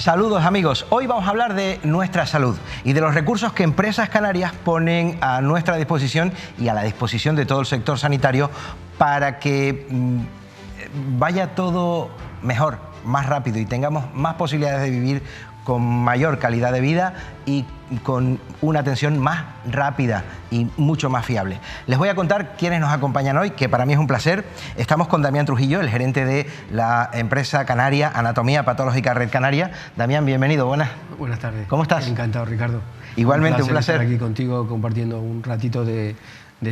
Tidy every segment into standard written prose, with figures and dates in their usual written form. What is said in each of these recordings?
Saludos amigos, hoy vamos a hablar de nuestra salud y de los recursos que Empresas Canarias ponen a nuestra disposición y a la disposición de todo el sector sanitario para que vaya todo mejor, más rápido y tengamos más posibilidades de vivir con mayor calidad de vida y con una atención más rápida y mucho más fiable. Les voy a contar quiénes nos acompañan hoy, que para mí es un placer. Estamos con Damián Trujillo, el gerente de la empresa canaria Anatomía Patológica Red Canaria. Damián, bienvenido, buenas. Buenas tardes. ¿Cómo estás? Encantado, Ricardo. Igualmente, un placer estar aquí contigo compartiendo un ratito de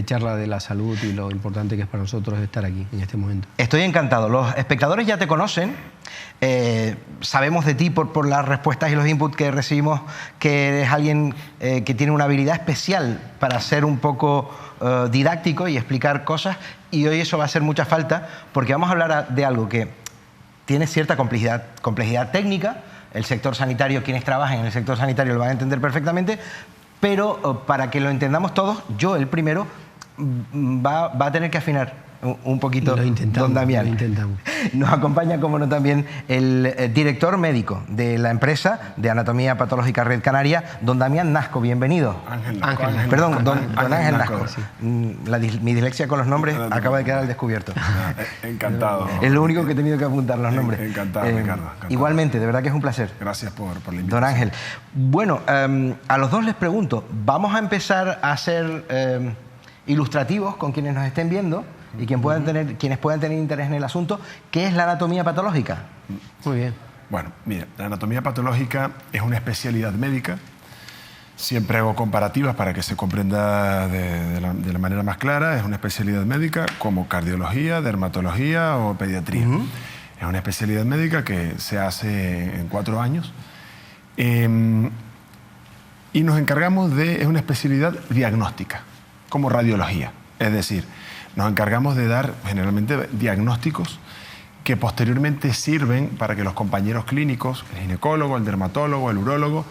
charla de la salud y lo importante que es para nosotros estar aquí en este momento. Estoy encantado. Los espectadores ya te conocen. Sabemos de ti por las respuestas y los inputs que recibimos que eres alguien que tiene una habilidad especial para ser un poco didáctico y explicar cosas, y hoy eso va a hacer mucha falta porque vamos a hablar de algo que tiene cierta complejidad técnica. El sector sanitario, quienes trabajan en el sector sanitario lo van a entender perfectamente, pero para que lo entendamos todos, yo el primero va a tener que afinar un poquito, don Damián. Lo intentamos. Nos acompaña, como no, también el director médico de la empresa de Anatomía Patológica Red Canaria, don Damián Nasco. Bienvenido. Ángel. Perdón, don Ángel Nasco. Sí. Mi dislexia con los nombres acaba de quedar al descubierto. Encantado. Es lo único que he tenido que apuntar, los nombres. Encantado, Ricardo. Igualmente, de verdad que es un placer. Gracias por la invitación. Don Ángel. Bueno, a los dos les pregunto, vamos a empezar a ser ilustrativos con quienes nos estén viendo y quienes puedan tener interés en el asunto. ¿Qué es la anatomía patológica? Muy bien. Bueno, mira, la anatomía patológica es una especialidad médica. Siempre hago comparativas para que se comprenda de la manera más clara. Es una especialidad médica como cardiología, dermatología o pediatría. Es una especialidad médica que se hace en 4 años. Y nos encargamos es una especialidad diagnóstica, como radiología. Es decir, nos encargamos de dar generalmente diagnósticos que posteriormente sirven para que los compañeros clínicos, el ginecólogo, el dermatólogo, el urólogo,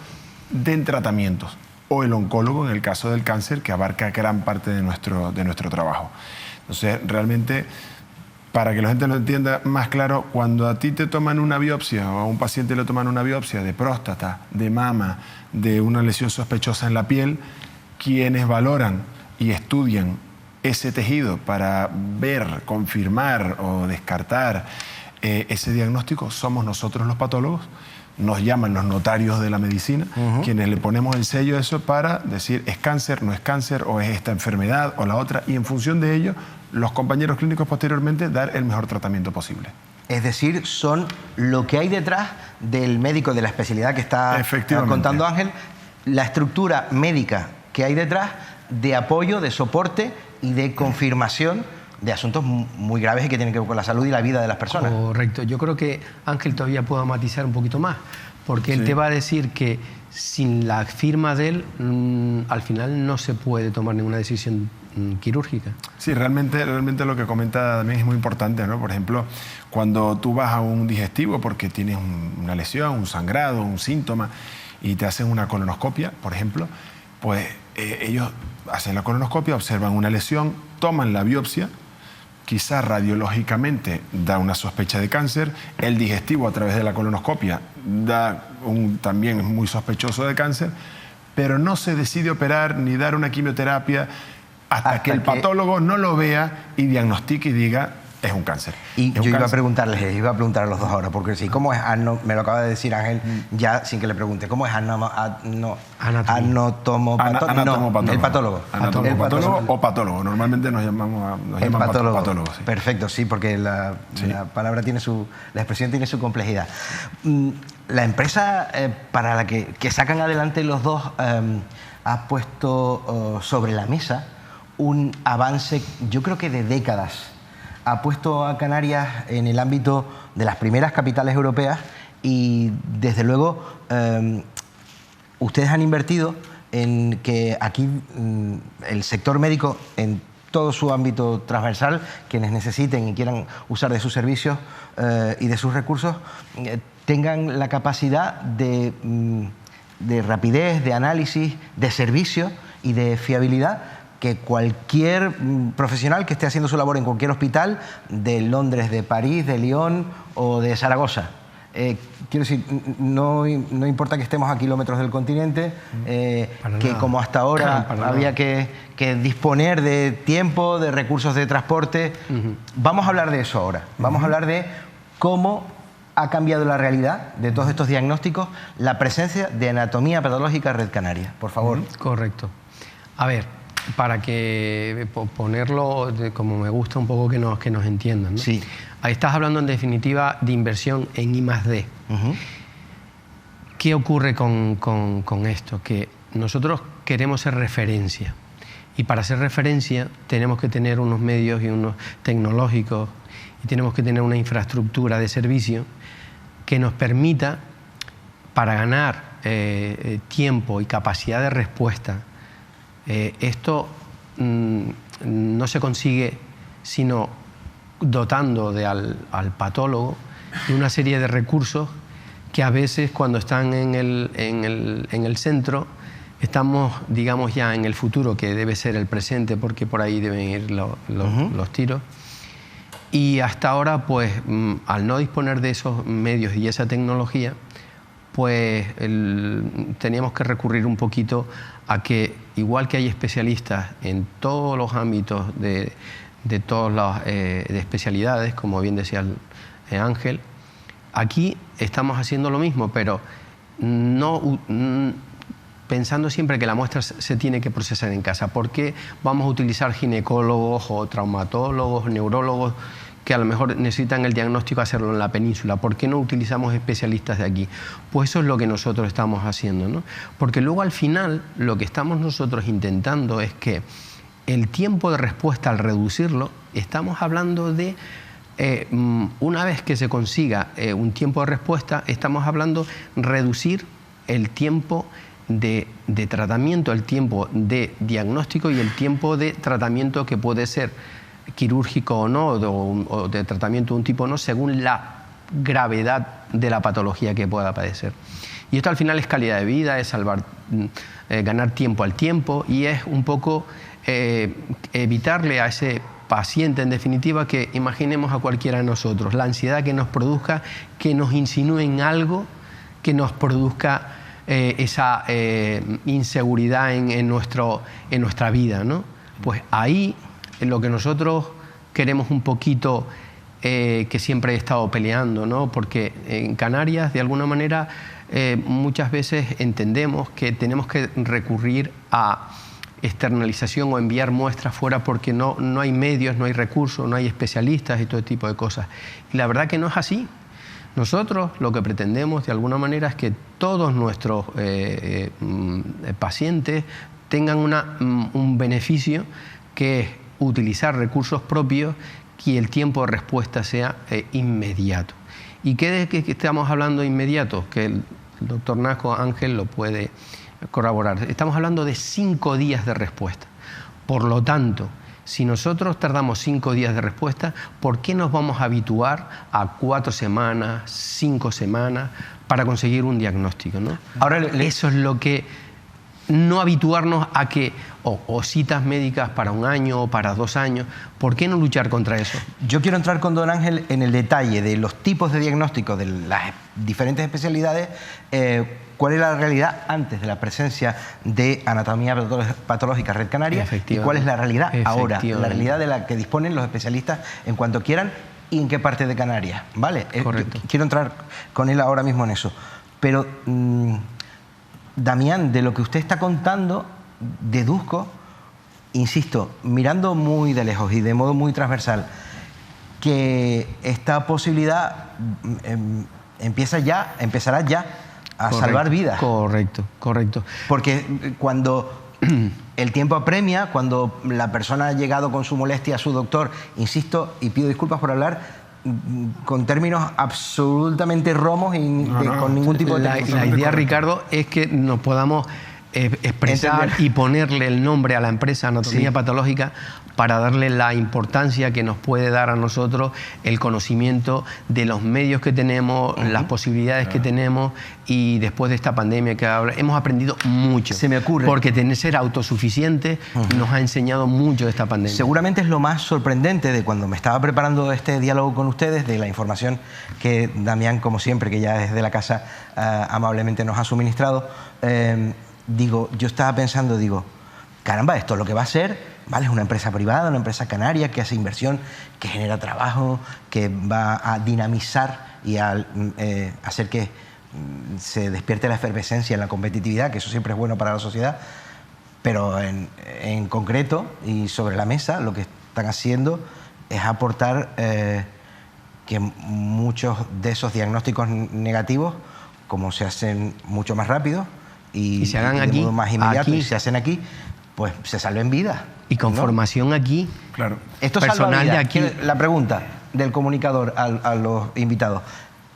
den tratamientos, o el oncólogo en el caso del cáncer, que abarca gran parte de nuestro trabajo. Entonces, realmente, para que la gente lo entienda más claro, cuando a ti te toman una biopsia o a un paciente le toman una biopsia de próstata, de mama, de una lesión sospechosa en la piel, quienes valoran y estudian ese tejido para ver, confirmar o descartar ese diagnóstico somos nosotros los patólogos. Nos llaman los notarios de la medicina, quienes le ponemos el sello a eso para decir es cáncer, no es cáncer, o es esta enfermedad o la otra, y en función de ello los compañeros clínicos posteriormente dar el mejor tratamiento posible. Es decir, son lo que hay detrás del médico de la especialidad que está contando Ángel, la estructura médica que hay detrás de apoyo, de soporte y de confirmación de asuntos muy graves y que tienen que ver con la salud y la vida de las personas. Correcto. Yo creo que Ángel todavía puede matizar un poquito más, porque él te va a decir que sin la firma de él, al final no se puede tomar ninguna decisión quirúrgica. Sí, realmente lo que comenta también es muy importante, ¿no? Por ejemplo, cuando tú vas a un digestivo porque tienes una lesión, un sangrado, un síntoma, y te hacen una colonoscopia, por ejemplo, pues ellos hacen la colonoscopia, observan una lesión, toman la biopsia, quizás radiológicamente da una sospecha de cáncer, el digestivo a través de la colonoscopia da también muy sospechoso de cáncer, pero no se decide operar ni dar una quimioterapia hasta que el patólogo no lo vea y diagnostique y diga es un cáncer. Y yo iba a preguntar a los dos ahora, porque sí, ¿cómo es me lo acaba de decir Ángel ya sin que le pregunte, ¿cómo es anatomopatológico? El patólogo. Anatomopatólogo o patólogo. Normalmente nos llaman patólogos. Sí. Perfecto, sí, porque la palabra tiene la expresión tiene su complejidad. La empresa para la que sacan adelante los dos ha puesto sobre la mesa un avance, yo creo que de décadas. Ha puesto a Canarias en el ámbito de las primeras capitales europeas y, desde luego, ustedes han invertido en que aquí el sector médico, en todo su ámbito transversal, quienes necesiten y quieran usar de sus servicios y de sus recursos, tengan la capacidad de rapidez, de análisis, de servicio y de fiabilidad que cualquier profesional que esté haciendo su labor en cualquier hospital de Londres, de París, de Lyon o de Zaragoza. quiero decir, no importa que estemos a kilómetros del continente, que como hasta ahora había que disponer de tiempo, de recursos de transporte. Vamos a hablar de eso ahora. Vamos a hablar de cómo ha cambiado la realidad de todos estos diagnósticos la presencia de anatomía patológica Red Canaria. Por favor. Correcto. A ver, para que ponerlo como me gusta un poco que nos entiendan, ¿no? Sí. Ahí estás hablando en definitiva de inversión en I+D. ¿Qué ocurre con esto? Que nosotros queremos ser referencia y para ser referencia tenemos que tener unos medios y unos tecnológicos y tenemos que tener una infraestructura de servicio que nos permita, para ganar tiempo y capacidad de respuesta, esto no se consigue sino dotando al patólogo de una serie de recursos que a veces cuando están en el centro estamos, digamos, ya en el futuro, que debe ser el presente porque por ahí deben ir los tiros. Y hasta ahora, pues, al no disponer de esos medios y esa tecnología, pues teníamos que recurrir un poquito a que, igual que hay especialistas en todos los ámbitos de todas las de especialidades, como bien decía Ángel, aquí estamos haciendo lo mismo, pero no pensando siempre que la muestra se tiene que procesar en casa. ¿Por qué vamos a utilizar ginecólogos o traumatólogos, neurólogos, que a lo mejor necesitan el diagnóstico hacerlo en la península? ¿Por qué no utilizamos especialistas de aquí? Pues eso es lo que nosotros estamos haciendo, ¿no? Porque luego al final lo que estamos nosotros intentando es que el tiempo de respuesta, al reducirlo, estamos hablando de, una vez que se consiga un tiempo de respuesta, estamos hablando de reducir el tiempo de tratamiento, el tiempo de diagnóstico y el tiempo de tratamiento que puede ser quirúrgico o no, o de tratamiento de un tipo o no, según la gravedad de la patología que pueda padecer. Y esto al final es calidad de vida, es ganar tiempo al tiempo y es un poco evitarle a ese paciente, en definitiva, que imaginemos a cualquiera de nosotros, la ansiedad que nos produzca, que nos insinúen algo, que nos produzca esa inseguridad en nuestra vida, ¿no? Pues ahí lo que nosotros queremos un poquito, que siempre he estado peleando, ¿no? Porque en Canarias, de alguna manera, muchas veces entendemos que tenemos que recurrir a externalización o enviar muestras fuera porque no hay medios, no hay recursos, no hay especialistas y todo tipo de cosas. Y la verdad que no es así. Nosotros lo que pretendemos de alguna manera es que todos nuestros pacientes tengan un beneficio, que es utilizar recursos propios y el tiempo de respuesta sea inmediato. ¿Y qué de qué estamos hablando de inmediato? Que el doctor Nasco, Ángel, lo puede corroborar. Estamos hablando de 5 días de respuesta. Por lo tanto, si nosotros tardamos 5 días de respuesta, ¿por qué nos vamos a habituar a 4 semanas, 5 semanas para conseguir un diagnóstico, ¿no? Ahora, eso es lo que... No habituarnos a que o citas médicas para 1 año o para 2 años. ¿Por qué no luchar contra eso? Yo quiero entrar con don Ángel en el detalle de los tipos de diagnóstico de las diferentes especialidades. ¿Cuál es la realidad antes de la presencia de anatomía patológica Red Canaria? ¿Y cuál es la realidad ahora? La realidad de la que disponen los especialistas en cuanto quieran y en qué parte de Canarias, ¿vale? Correcto. Quiero entrar con él ahora mismo en eso. Pero... Damián, de lo que usted está contando, deduzco, insisto, mirando muy de lejos y de modo muy transversal, que esta posibilidad empezará ya a salvar vidas. Correcto. Porque cuando el tiempo apremia, cuando la persona ha llegado con su molestia a su doctor, insisto, y pido disculpas por hablar con términos absolutamente romos y con ningún tipo de... La idea, Ricardo, es que nos podamos expresar entender. y ponerle el nombre a la empresa Anatomía Patológica para darle la importancia que nos puede dar a nosotros el conocimiento de los medios que tenemos, las posibilidades que tenemos, y después de esta pandemia que hemos aprendido mucho. Se me ocurre. Porque ser autosuficiente nos ha enseñado mucho de esta pandemia. Seguramente es lo más sorprendente de cuando me estaba preparando este diálogo con ustedes, de la información que Damián, como siempre, que ya desde la casa amablemente nos ha suministrado. Yo estaba pensando, caramba, esto lo que va a ser, ¿vale? Es una empresa privada, una empresa canaria que hace inversión, que genera trabajo, que va a dinamizar y a hacer que se despierte la efervescencia en la competitividad, que eso siempre es bueno para la sociedad. Pero en concreto y sobre la mesa, lo que están haciendo es aportar que muchos de esos diagnósticos negativos, como se hacen mucho más rápido y se hagan de aquí, modo más inmediato, aquí. y se hacen aquí, pues se salven vidas. Y con formación aquí. Claro. Esto personal salva vidas. de aquí. La pregunta del comunicador a los invitados.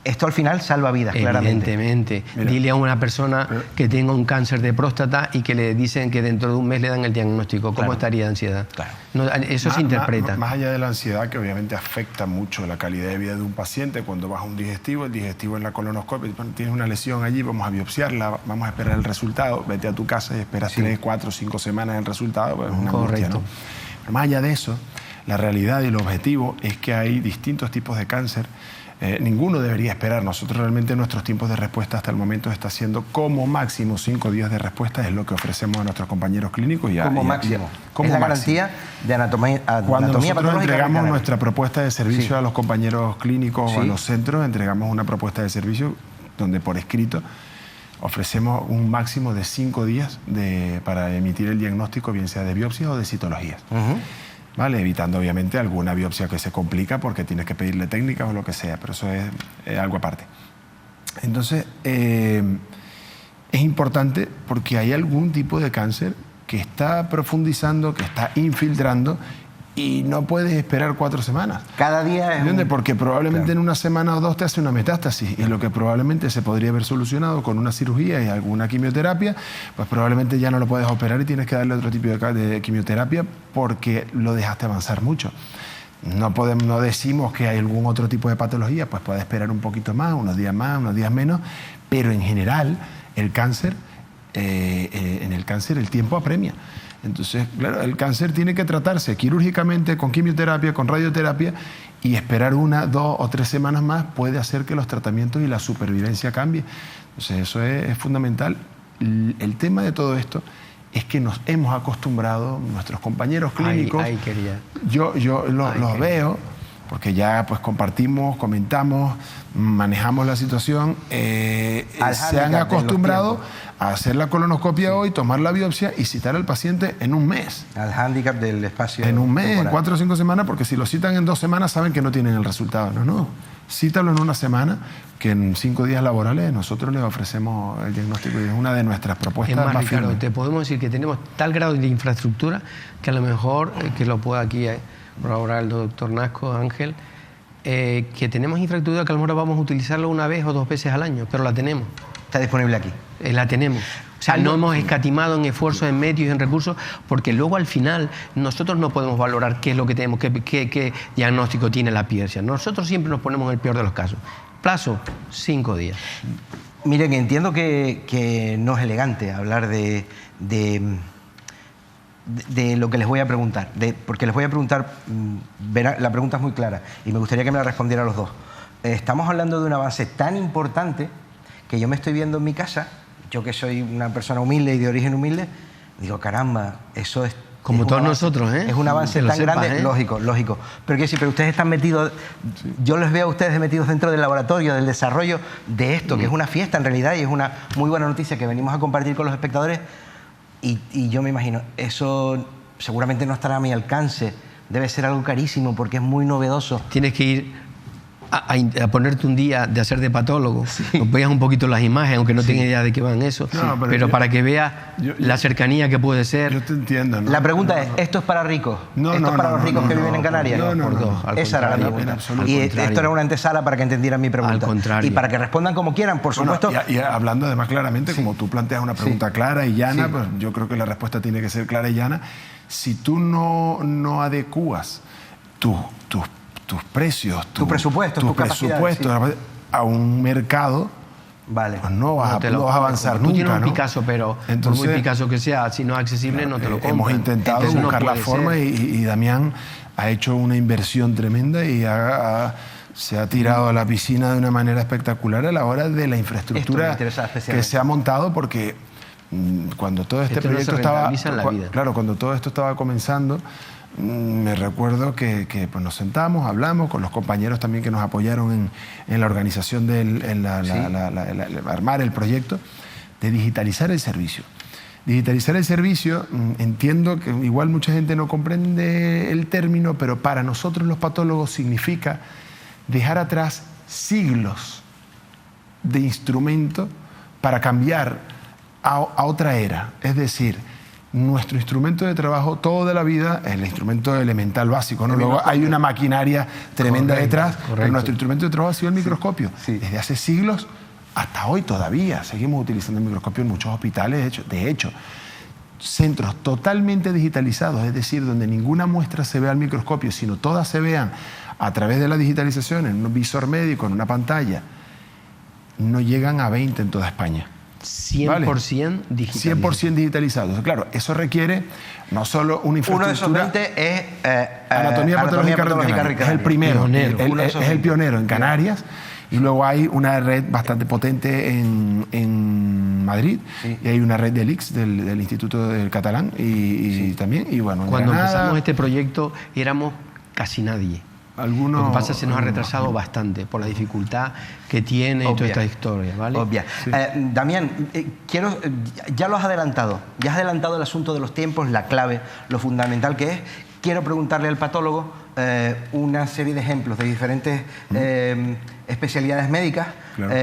Esto al final salva vidas, claramente. Evidentemente. Dile a una persona que tenga un cáncer de próstata y que le dicen que dentro de un mes le dan el diagnóstico. ¿Cómo estaría de ansiedad? Claro. No, eso se interpreta. Más allá de la ansiedad, que obviamente afecta mucho la calidad de vida de un paciente, cuando vas a un digestivo, el digestivo en la colonoscopia, tienes una lesión allí, vamos a biopsiarla, vamos a esperar el resultado, vete a tu casa y esperas 3, 4, 5 semanas el resultado, pues es una angustia, ¿no? Pero más allá de eso, la realidad y el objetivo es que hay distintos tipos de cáncer. Ninguno debería esperar. Nosotros realmente nuestros tiempos de respuesta hasta el momento está siendo como máximo 5 días de respuesta, es lo que ofrecemos a nuestros compañeros clínicos. Como máximo. Es la garantía de anatomía Cuando nosotros patológica entregamos nuestra propuesta de servicio a los compañeros clínicos o a los centros, entregamos una propuesta de servicio donde por escrito ofrecemos un máximo de 5 días para emitir el diagnóstico, bien sea de biopsias o de citologías. ¿Vale? Evitando obviamente alguna biopsia que se complica porque tienes que pedirle técnicas o lo que sea, pero eso es algo aparte. Entonces, es importante porque hay algún tipo de cáncer que está profundizando, que está infiltrando y no puedes esperar 4 semanas. Cada día es ¿Entiendes? Porque probablemente en una semana o 2 te hace una metástasis y lo que probablemente se podría haber solucionado con una cirugía y alguna quimioterapia, pues probablemente ya no lo puedes operar y tienes que darle otro tipo de quimioterapia porque lo dejaste avanzar mucho. No decimos que hay algún otro tipo de patología, pues puedes esperar un poquito más, unos días menos, pero en general el cáncer, en el cáncer el tiempo apremia. Entonces, claro, el cáncer tiene que tratarse quirúrgicamente, con quimioterapia, con radioterapia, y esperar 1, 2 o 3 semanas más puede hacer que los tratamientos y la supervivencia cambie. Entonces, eso es fundamental. El tema de todo esto es que nos hemos acostumbrado, nuestros compañeros clínicos, yo los veo, porque ya pues compartimos, comentamos, manejamos la situación, se han acostumbrado a hacer la colonoscopia hoy, tomar la biopsia y citar al paciente en un mes. Al hándicap del espacio. En un mes, temporal. en 4 o 5 semanas, porque si lo citan en 2 semanas saben que no tienen el resultado. No. Cítalo en una semana, que en 5 días laborales nosotros les ofrecemos el diagnóstico y es una de nuestras propuestas más firmes. Ricardo, te podemos decir que tenemos tal grado de infraestructura que a lo mejor, que lo pueda aquí corroborar el doctor Nasco, Ángel, que tenemos infraestructura que a lo mejor vamos a utilizarlo 1 vez o 2 veces al año, pero la tenemos. Está disponible aquí. La tenemos. O sea, no hemos escatimado en esfuerzos, en medios y en recursos, porque luego al final nosotros no podemos valorar qué es lo que tenemos, qué diagnóstico tiene la epilepsia. Nosotros siempre nos ponemos en el peor de los casos. Plazo, 5 días. Miren, entiendo que no es elegante hablar de lo que les voy a preguntar, porque les voy a preguntar, la pregunta es muy clara y me gustaría que me la respondiera los dos. Estamos hablando de un avance tan importante que yo me estoy viendo en mi casa, yo que soy una persona humilde y de origen humilde, digo, caramba, eso es... Como todos nosotros, ¿eh? Es un avance tan grande, lógico. Pero ustedes están metidos, yo les veo a ustedes metidos dentro del laboratorio, del desarrollo de esto, que es una fiesta en realidad y es una muy buena noticia que venimos a compartir con los espectadores. Y yo me imagino, eso seguramente no estará a mi alcance, debe ser algo carísimo porque es muy novedoso. Tienes que ir a ponerte un día de hacer de patólogo, veas un poquito las imágenes, aunque no tengas idea de qué van eso, pero para que veas la cercanía que puede ser. Yo te entiendo, ¿no? La pregunta es, ¿esto es para ricos? ¿Esto es para los ricos que viven en Canarias? Esa era la pregunta. Y esto era una antesala para que entendieran mi pregunta. Al contrario. Y para que respondan como quieran, por supuesto. Y hablando además claramente, como tú planteas una pregunta clara y llana, pues yo creo que la respuesta tiene que ser clara y llana. Si tú no adecuas tus precios, tu presupuesto, a un mercado, pues no vas a avanzar nunca. Tú tienes un ¿no? Picasso, pero entonces, por muy Picasso que sea, si no es accesible, no te lo compran. Hemos intentado buscar la forma y Damián ha hecho una inversión tremenda y se ha tirado a la piscina de una manera espectacular a la hora de la infraestructura que se ha montado, porque cuando todo este proyecto cuando todo esto estaba comenzando, me recuerdo que pues nos sentamos, hablamos con los compañeros también que nos apoyaron en la organización armar el proyecto de digitalizar el servicio. Digitalizar el servicio, entiendo que igual mucha gente no comprende el término, pero para nosotros los patólogos significa dejar atrás siglos de instrumento para cambiar a otra era. Es decir, nuestro instrumento de trabajo toda la vida es el instrumento elemental básico, ¿no? Luego hay una maquinaria tremenda detrás, pero nuestro instrumento de trabajo ha sido el microscopio. Desde hace siglos hasta hoy todavía seguimos utilizando el microscopio en muchos hospitales. De hecho, centros totalmente digitalizados, es decir, donde ninguna muestra se vea al microscopio, sino todas se vean a través de la digitalización en un visor médico, en una pantalla, no llegan a 20 en toda España. 100% digitalizado. 100% digitalizados. Claro, eso requiere no solo una infraestructura... Uno de esos 20 es Anatomía Patológica Red Canaria. Es el primero, es el pionero en Canarias. Y luego hay una red bastante potente en Madrid, y hay una red del ICS, del Instituto del Catalán, y también, y bueno, cuando empezamos este proyecto éramos casi nadie. Lo que pasa es que se nos ha retrasado bastante por la dificultad que tiene toda esta historia, ¿vale? Obvia. Sí. Damián, ya lo has adelantado, ya has adelantado el asunto de los tiempos, la clave, lo fundamental que es. Quiero preguntarle al patólogo una serie de ejemplos de diferentes especialidades médicas. Claro.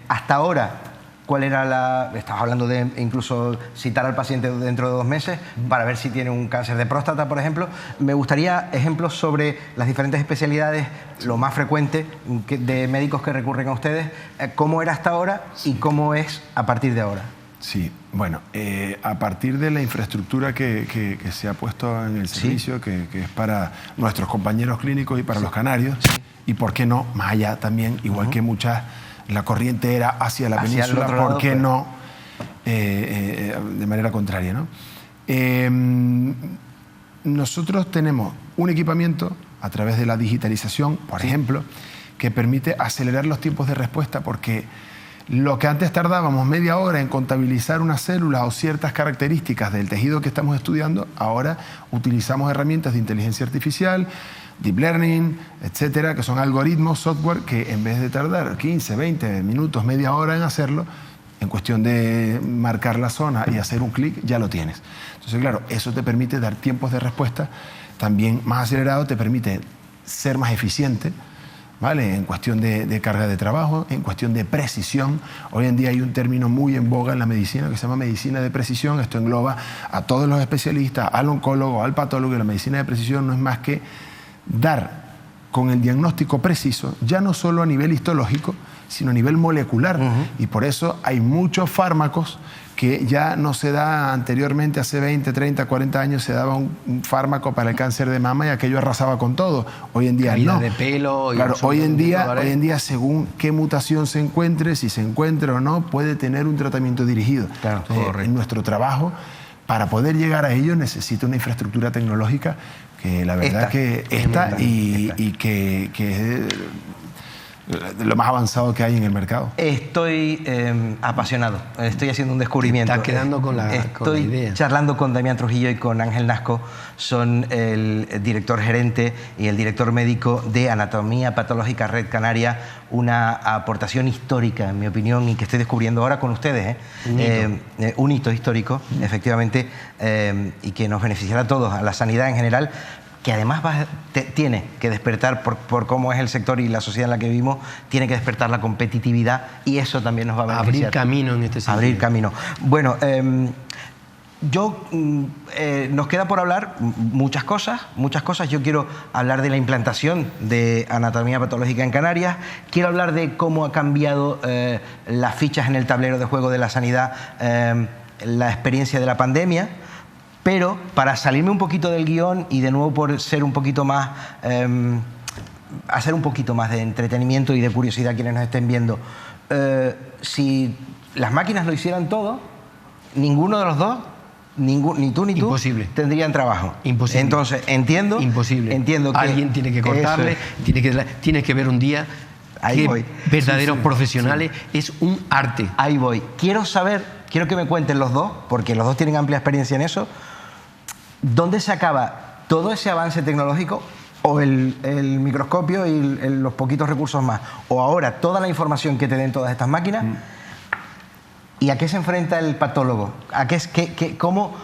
Hasta ahora, ¿cuál era estabas hablando de incluso citar al paciente dentro de 2 meses para ver si tiene un cáncer de próstata, por ejemplo? Me gustaría ejemplos sobre las diferentes especialidades, lo más frecuente de médicos que recurren a ustedes, cómo era hasta ahora y cómo es a partir de ahora. Sí, bueno, a partir de la infraestructura que se ha puesto en el servicio, que es para nuestros compañeros clínicos y para los canarios, y por qué no, más allá también, igual que muchas, la corriente era hacia la península, ¿por qué no de manera contraria, ¿no? Nosotros tenemos un equipamiento a través de la digitalización, por ejemplo, que permite acelerar los tiempos de respuesta, porque lo que antes tardábamos media hora en contabilizar una célula o ciertas características del tejido que estamos estudiando, ahora utilizamos herramientas de inteligencia artificial, deep learning, etcétera, que son algoritmos, software, que en vez de tardar 15, 20 minutos, media hora en hacerlo, en cuestión de marcar la zona y hacer un clic, ya lo tienes. Entonces, claro, eso te permite dar tiempos de respuesta también más acelerados, te permite ser más eficiente, ¿vale? En cuestión de carga de trabajo, en cuestión de precisión. Hoy en día hay un término muy en boga en la medicina que se llama medicina de precisión. Esto engloba a todos los especialistas, al oncólogo, al patólogo, y la medicina de precisión no es más que dar con el diagnóstico preciso, ya no solo a nivel histológico, sino a nivel molecular. Y por eso hay muchos fármacos que ya no se da anteriormente, hace 20, 30, 40 años se daba un fármaco para el cáncer de mama y aquello arrasaba con todo. Hoy en día caída no. de pelo. Claro, hoy en día, según qué mutación se encuentre, si se encuentra o no, puede tener un tratamiento dirigido. Claro, en nuestro trabajo, para poder llegar a ello, necesita una infraestructura tecnológica que la verdad que que es lo más avanzado que hay en el mercado. Estoy apasionado, estoy haciendo un descubrimiento. Estás quedando con la idea. Estoy charlando con Damián Trujillo y con Ángel Nasco, son el director gerente y el director médico de Anatomía Patológica Red Canaria, una aportación histórica, en mi opinión, y que estoy descubriendo ahora con ustedes. Un hito histórico, efectivamente, y que nos beneficiará a todos, a la sanidad en general. que además tiene que despertar, por cómo es el sector y la sociedad en la que vivimos, tiene que despertar la competitividad, y eso también nos va a beneficiar. Abrir camino en este sentido. Abrir camino. Bueno, nos queda por hablar muchas cosas. Yo quiero hablar de la implantación de anatomía patológica en Canarias. Quiero hablar de cómo ha cambiado las fichas en el tablero de juego de la sanidad, la experiencia de la pandemia. Pero para salirme un poquito del guión y de nuevo por ser un poquito más, hacer un poquito más de entretenimiento y de curiosidad a quienes nos estén viendo, si las máquinas lo hicieran todo, ninguno de los dos, ni tú ni tú, imposible, tendrían trabajo. Imposible. Entonces, entiendo que alguien tiene que cortarle, tienes que ver un día que verdaderos profesionales, es un arte. Ahí voy. Quiero que me cuenten los dos, porque los dos tienen amplia experiencia en eso, ¿dónde se acaba todo ese avance tecnológico, o el microscopio y los poquitos recursos más, o ahora toda la información que te den todas estas máquinas? ¿Y a qué se enfrenta el patólogo? ¿Cómo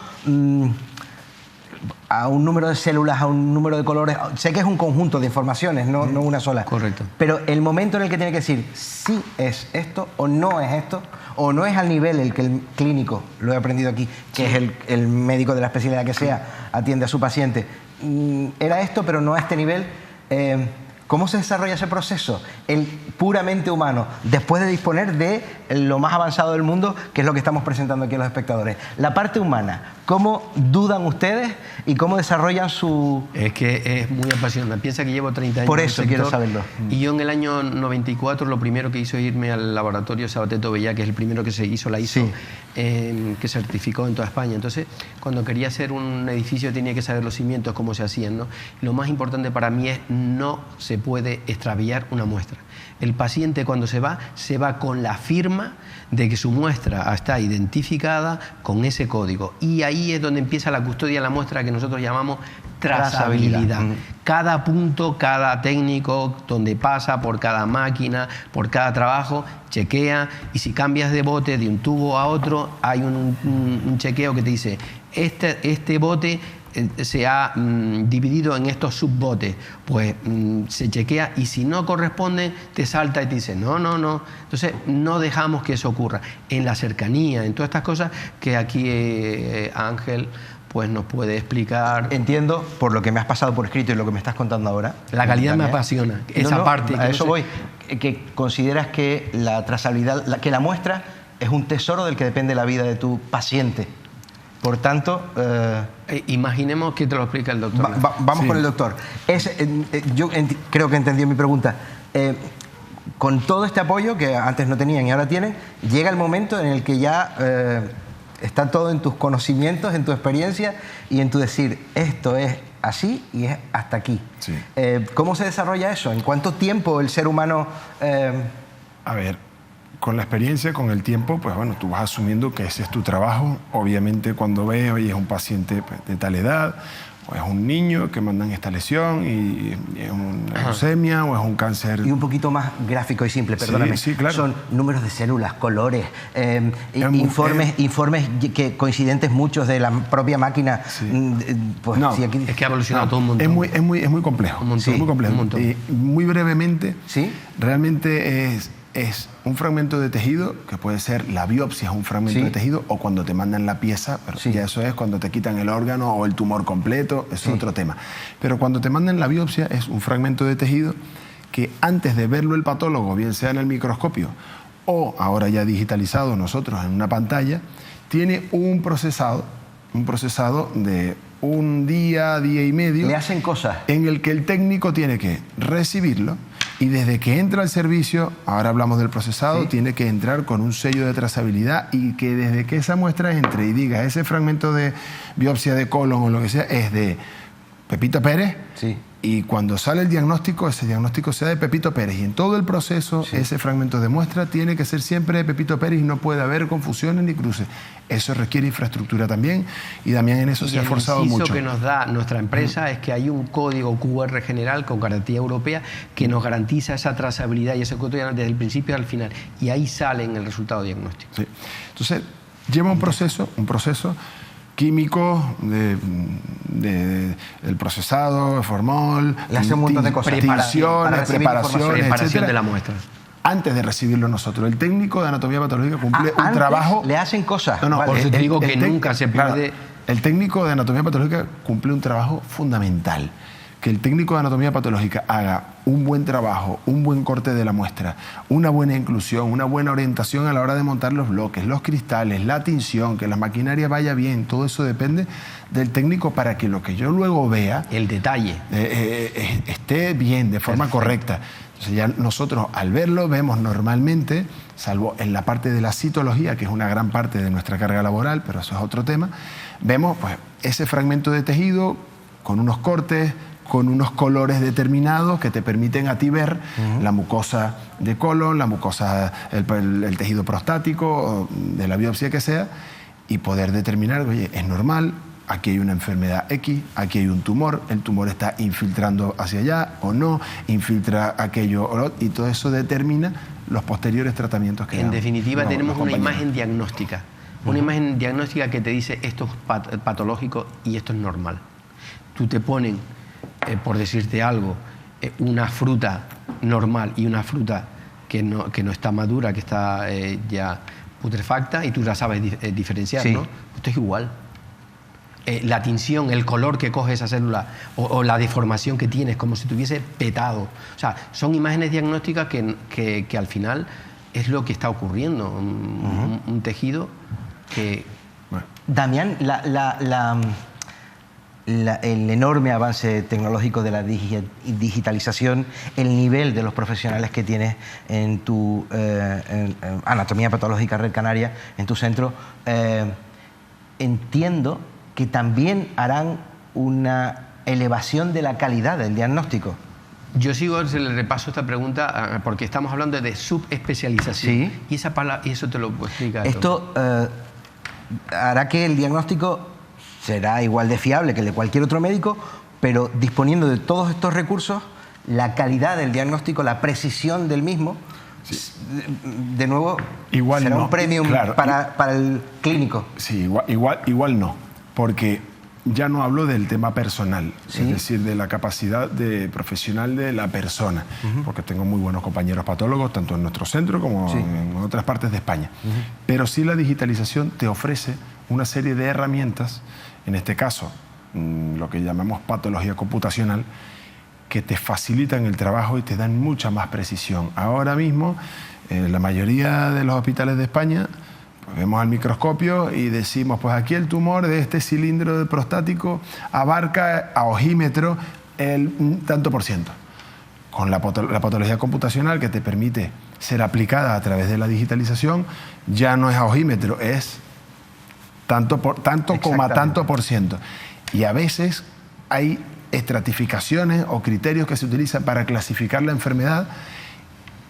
a un número de células, a un número de colores? Sé que es un conjunto de informaciones, no una sola. Correcto. Pero el momento en el que tiene que decir sí es esto o no es esto, o no es al nivel el que el clínico, lo he aprendido aquí, que es el médico de la especialidad que sea, atiende a su paciente. Era esto, pero no a este nivel. ¿Cómo se desarrolla ese proceso? El puramente humano, después de disponer de lo más avanzado del mundo, que es lo que estamos presentando aquí a los espectadores. La parte humana, ¿cómo dudan ustedes y cómo desarrollan su...? Es que es muy apasionante. Piensa que llevo 30 años por eso quiero saberlo. Y yo en el año 94 lo primero que hizo irme al laboratorio Sabateto Bellá, que es el primero que se hizo la ISO, sí, que certificó en toda España. Entonces, cuando quería hacer un edificio tenía que saber los cimientos, cómo se hacían, ¿no? Lo más importante para mí es no se puede extraviar una muestra. El paciente cuando se va con la firma de que su muestra está identificada con ese código. Y ahí es donde empieza la custodia de la muestra, que nosotros llamamos trazabilidad. Cada punto, cada técnico, donde pasa por cada máquina, por cada trabajo, chequea, y si cambias de bote de un tubo a otro, hay un chequeo que te dice, este bote se ha dividido en estos subbotes, pues se chequea, y si no corresponde te salta y te dice no. Entonces no dejamos que eso ocurra. En la cercanía, en todas estas cosas que aquí Ángel pues nos puede explicar. Entiendo, por lo que me has pasado por escrito y lo que me estás contando ahora. La calidad me apasiona, esa parte. A eso voy, que consideras que la trazabilidad, que la muestra es un tesoro del que depende la vida de tu paciente. Por tanto... imaginemos que te lo explica el doctor. Vamos con el doctor. Yo creo que entendió mi pregunta. Con todo este apoyo que antes no tenían y ahora tienen, llega el momento en el que ya está todo en tus conocimientos, en tu experiencia y en tu decir, esto es así y es hasta aquí. Sí. ¿Cómo se desarrolla eso? ¿En cuánto tiempo el ser humano...? A ver, con la experiencia, con el tiempo, pues bueno, tú vas asumiendo que ese es tu trabajo. Obviamente cuando ves, oye, es un paciente de tal edad, o es un niño que mandan esta lesión y es una leucemia o es un cáncer. Y un poquito más gráfico y simple, perdóname. Sí, claro. Son números de células, colores, informes que coincidentes muchos de la propia máquina. Sí. Pues, no, sí, aquí, es que ha evolucionado todo un montón. Es muy complejo. Sí, muy complejo. Muy brevemente, ¿sí? Realmente es un fragmento de tejido, que puede ser la biopsia, es un fragmento de tejido, o cuando te mandan la pieza, pero ya eso es cuando te quitan el órgano o el tumor completo, eso es otro tema. Pero cuando te mandan la biopsia es un fragmento de tejido que antes de verlo el patólogo, bien sea en el microscopio o ahora ya digitalizado nosotros en una pantalla, tiene un procesado de un día y medio. Le hacen cosas. En el que el técnico tiene que recibirlo y desde que entra al servicio, ahora hablamos del procesado, tiene que entrar con un sello de trazabilidad y que desde que esa muestra entre y diga ese fragmento de biopsia de colon o lo que sea es de Pepito Pérez. Sí. Y cuando sale el diagnóstico, ese diagnóstico sea de Pepito Pérez. Y en todo el proceso, ese fragmento de muestra tiene que ser siempre de Pepito Pérez y no puede haber confusiones ni cruces. Eso requiere infraestructura también y Damián en eso se ha esforzado mucho. El inciso que nos da nuestra empresa es que hay un código QR general con garantía europea que nos garantiza esa trazabilidad y ese código desde el principio al final. Y ahí sale en el resultado diagnóstico. Sí. Entonces, lleva un proceso químicos, del procesado, de formol, le hace un montón de cosas, preparaciones, preparación de la muestra. Antes de recibirlo nosotros, el técnico de anatomía patológica cumple un trabajo. Le hacen cosas. No, por eso te digo que nunca se pierde. Claro, el técnico de anatomía patológica cumple un trabajo fundamental. Que el técnico de anatomía patológica haga un buen trabajo, un buen corte de la muestra, una buena inclusión, una buena orientación a la hora de montar los bloques, los cristales, la tinción, que la maquinaria vaya bien, todo eso depende del técnico para que lo que yo luego vea... El detalle. Esté bien, de forma correcta. Entonces ya nosotros al verlo vemos normalmente, salvo en la parte de la citología, que es una gran parte de nuestra carga laboral, pero eso es otro tema, vemos pues ese fragmento de tejido con unos cortes, con unos colores determinados que te permiten a ti ver la mucosa de colon, la mucosa, el tejido prostático, de la biopsia que sea, y poder determinar, oye, es normal, aquí hay una enfermedad X, aquí hay un tumor, el tumor está infiltrando hacia allá o no, infiltra aquello o no, y todo eso determina los posteriores tratamientos que En definitiva, tenemos una imagen diagnóstica. Una imagen diagnóstica que te dice esto es patológico y esto es normal. Tú te ponen, por decirte algo, una fruta normal y una fruta que no está madura, que está ya putrefacta, y tú la sabes diferenciar, sí. ¿no? Esto es igual. La tinción, el color que coge esa célula o la deformación que tienes, como si tuviese petado. O sea, son imágenes diagnósticas que al final es lo que está ocurriendo. Un tejido que... Bueno. Damián, el enorme avance tecnológico de la digitalización, el nivel de los profesionales que tienes en tu en Anatomía Patológica Red Canaria, en tu centro, entiendo que también harán una elevación de la calidad del diagnóstico. Yo le repaso esta pregunta porque estamos hablando de subespecialización. Sí. Y esa palabra, y eso te lo puedo explicar. Esto hará que el diagnóstico será igual de fiable que el de cualquier otro médico, pero disponiendo de todos estos recursos, la calidad del diagnóstico, la precisión del mismo, sí. De nuevo, igual será no. un premium, claro, para el clínico. Sí, igual no, porque ya no hablo del tema personal, ¿sí? Es decir, de la capacidad profesional de la persona, porque tengo muy buenos compañeros patólogos, tanto en nuestro centro como en otras partes de España. Pero sí la digitalización te ofrece una serie de herramientas, en este caso, lo que llamamos patología computacional, que te facilitan el trabajo y te dan mucha más precisión. Ahora mismo, la mayoría de los hospitales de España, pues vemos al microscopio y decimos, pues aquí el tumor de este cilindro prostático abarca a ojímetro el tanto por ciento. Con la patología computacional, que te permite ser aplicada a través de la digitalización, ya no es a ojímetro, es tanto por ciento. Y a veces hay estratificaciones o criterios que se utilizan para clasificar la enfermedad,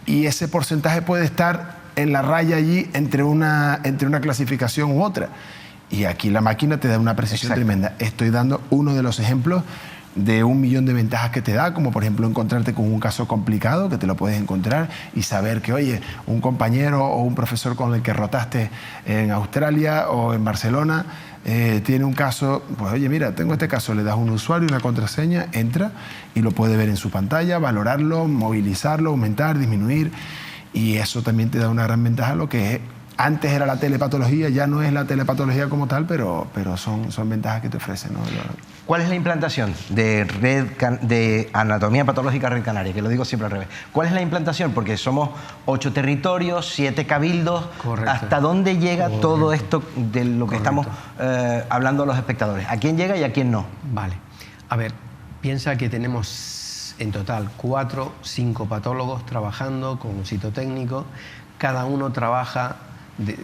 y ese porcentaje puede estar en la raya allí entre una clasificación u otra. Y aquí la máquina te da una precisión tremenda. Estoy dando uno de los ejemplos de 1 millón de ventajas que te da, como por ejemplo encontrarte con un caso complicado, que te lo puedes encontrar y saber que, oye, un compañero o un profesor con el que rotaste en Australia o en Barcelona tiene un caso, pues oye, mira, tengo este caso, le das un usuario, una contraseña, entra y lo puede ver en su pantalla, valorarlo, movilizarlo, aumentar, disminuir, y eso también te da una gran ventaja. Lo que antes era la telepatología, ya no es la telepatología como tal, pero son ventajas que te ofrecen, ¿no? ¿Cuál es la implantación de Anatomía Patológica Red Canaria? Que lo digo siempre al revés. ¿Cuál es la implantación? Porque somos 8 territorios, 7 cabildos. Correcto. ¿Hasta dónde llega todo esto de lo que estamos hablando a los espectadores? ¿A quién llega y a quién no? Vale. A ver, piensa que tenemos en total 4, 5 patólogos trabajando con citotécnico. Cada uno trabaja,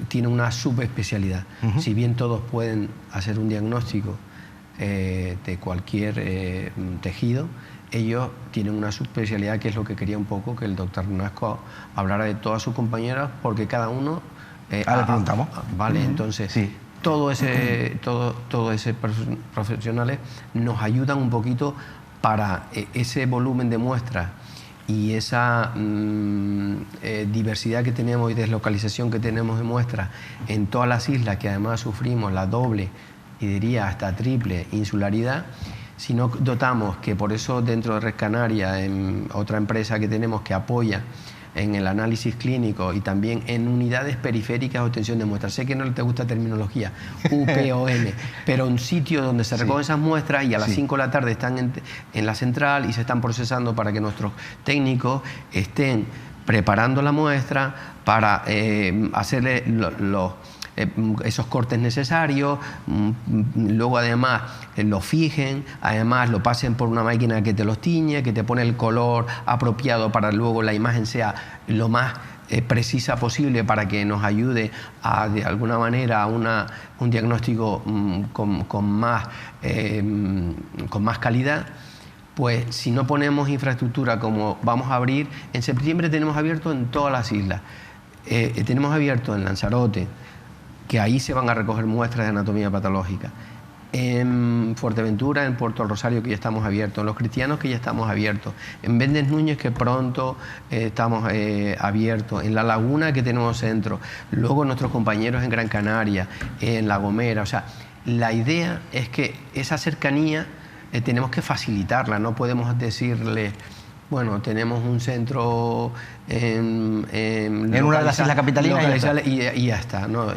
tiene una subespecialidad. Si bien todos pueden hacer un diagnóstico de cualquier tejido, ellos tienen una subespecialidad, que es lo que quería un poco que el doctor Nasco hablara de todas sus compañeras, porque cada uno... Ahora le preguntamos. Vale, entonces, sí. todo ese profesionales nos ayudan un poquito para ese volumen de muestras y esa diversidad que tenemos y deslocalización que tenemos de muestras en todas las islas, que además sufrimos la doble y diría hasta triple insularidad, si no dotamos, que por eso dentro de Red Canaria, en otra empresa que tenemos que apoya en el análisis clínico y también en unidades periféricas de obtención de muestras. Sé que no te gusta terminología, UPOM, pero un sitio donde se recogen esas muestras y a las 5 de la tarde están en la central y se están procesando para que nuestros técnicos estén preparando la muestra para hacerle esos cortes necesarios, luego además lo fijen, además lo pasen por una máquina que te los tiñe, que te pone el color apropiado para luego la imagen sea lo más precisa posible para que nos ayude a, de alguna manera, a un diagnóstico con más calidad. Pues si no ponemos infraestructura como vamos a abrir, en septiembre tenemos abierto en todas las islas, tenemos abierto en Lanzarote, que ahí se van a recoger muestras de anatomía patológica, en Fuerteventura, en Puerto del Rosario, que ya estamos abiertos, en Los Cristianos, que ya estamos abiertos, en Méndez Núñez, que pronto estamos abiertos, en La Laguna, que tenemos centro, luego nuestros compañeros en Gran Canaria, en La Gomera. O sea, la idea es que esa cercanía tenemos que facilitarla, no podemos decirle, bueno, tenemos un centro en una de las islas capitalinas y ya está, ¿no?